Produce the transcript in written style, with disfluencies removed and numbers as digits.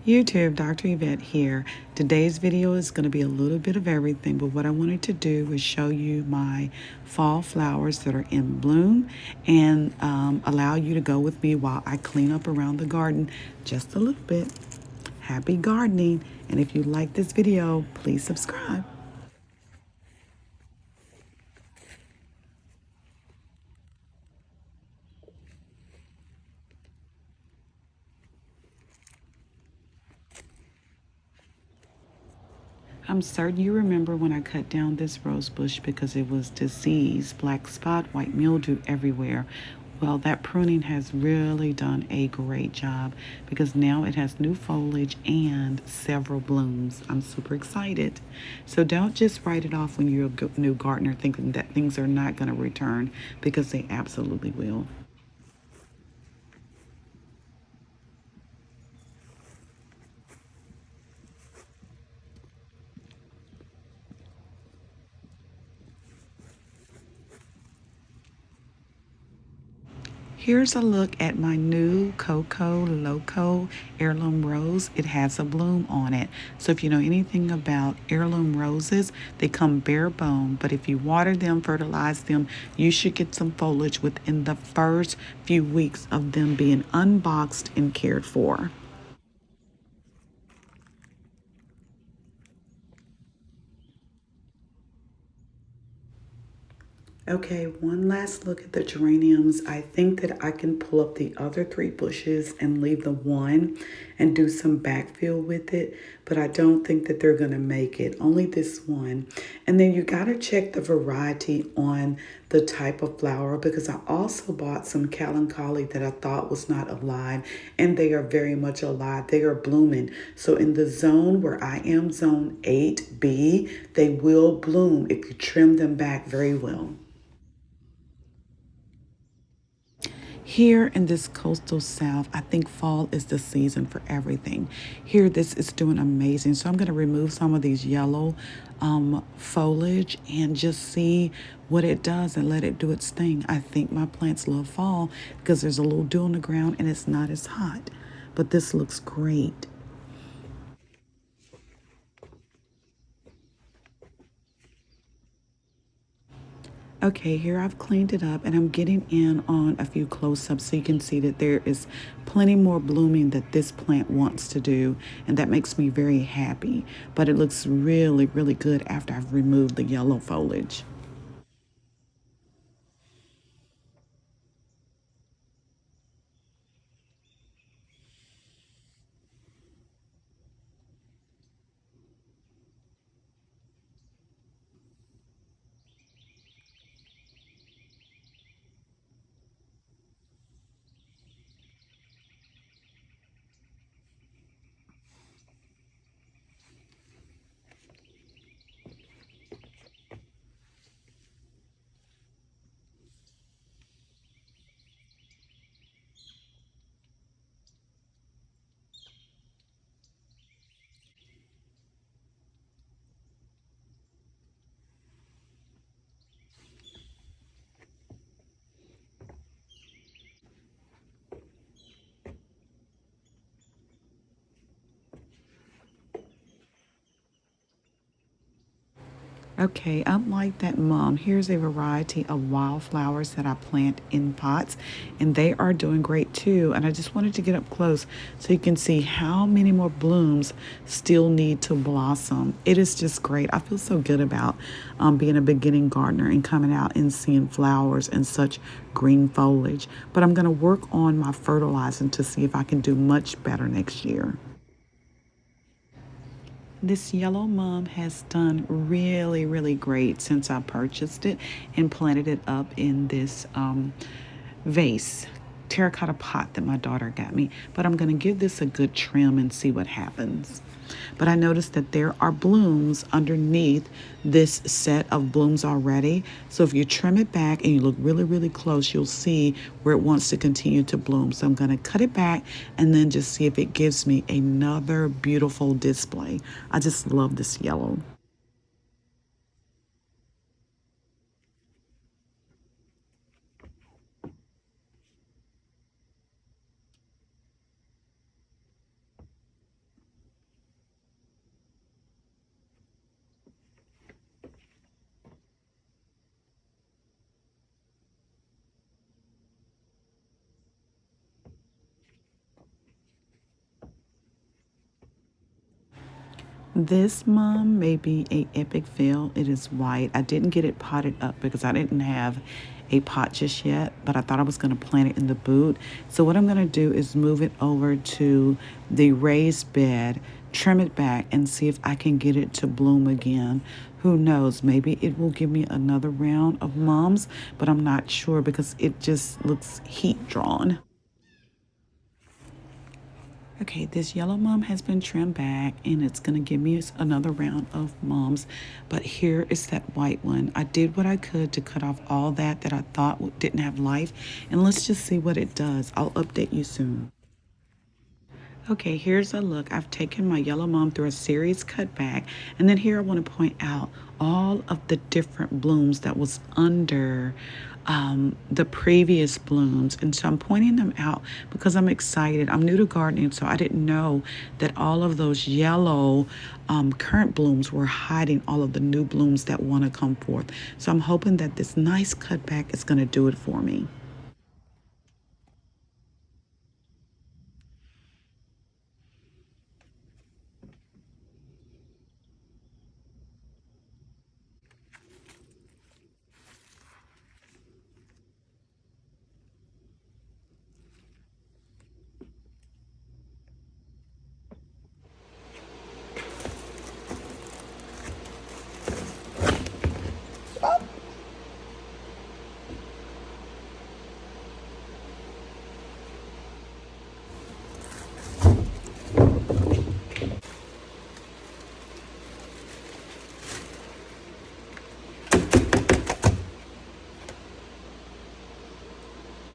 YouTube, Dr. Evette here. Today's video is going to be a little bit of everything, but what I wanted to do was show you my fall flowers that are in bloom and allow you to go with me while I clean up around the garden just a little bit. Happy gardening, and if you like this video, please subscribe. I'm certain you remember when I cut down this rose bush because it was diseased, black spot, white mildew everywhere. Well, that pruning has really done a great job because now it has new foliage and several blooms. I'm super excited. So don't just write it off when you're a new gardener thinking that things are not going to return, because they absolutely will. Here's a look at my new Coco Loco heirloom rose. It has a bloom on it. So if you know anything about heirloom roses, they come bare bone, but if you water them, fertilize them, you should get some foliage within the first few weeks of them being unboxed and cared for. Okay, one last look at the geraniums. I think that I can pull up the other three bushes and leave the one and do some backfill with it, but I don't think that they're gonna make it, only this one. And then you gotta check the variety on the type of flower, because I also bought some Kalancholy that I thought was not alive, and they are very much alive. They are blooming. So in the zone where I am, zone 8B, they will bloom if you trim them back very well. Here in this coastal south, I think fall is the season for everything. Here, this is doing amazing. So I'm going to remove some of these yellow foliage and just see what it does and let it do its thing. I think my plants love fall because there's a little dew on the ground and it's not as hot. But this looks great. Okay, here I've cleaned it up and I'm getting in on a few close-ups so you can see that there is plenty more blooming that this plant wants to do, and that makes me very happy. But it looks really, really good after I've removed the yellow foliage. Okay, unlike that mum, here's a variety of wildflowers that I plant in pots, and they are doing great too. And I just wanted to get up close so you can see how many more blooms still need to blossom. It is just great. I feel so good about being a beginning gardener and coming out and seeing flowers and such green foliage. But I'm going to work on my fertilizing to see if I can do much better next year. This yellow mum has done really, really great since I purchased it and planted it up in this vase, terracotta pot that my daughter got me. But I'm going to give this a good trim and see what happens. But I noticed that there are blooms underneath this set of blooms already. So if you trim it back and you look really, really close, you'll see where it wants to continue to bloom. So I'm going to cut it back and then just see if it gives me another beautiful display. I just love this yellow. This mom may be a epic fail. It is white. I didn't get it potted up because I didn't have a pot just yet, but I thought I was going to plant it in the boot. So what I'm going to do is move it over to the raised bed, trim it back, and see if I can get it to bloom again. Who knows? Maybe it will give me another round of moms, but I'm not sure because it just looks heat drawn. Okay, this yellow mom has been trimmed back and it's going to give me another round of moms. But here is that white one. I did what I could to cut off all that I thought didn't have life. And let's just see what it does. I'll update you soon. Okay, here's a look. I've taken my yellow mom through a series cut back, and then here I want to point out all of the different blooms that was under the previous blooms. And so I'm pointing them out because I'm excited. I'm new to gardening, so I didn't know that all of those yellow current blooms were hiding all of the new blooms that want to come forth. So I'm hoping that this nice cutback is going to do it for me.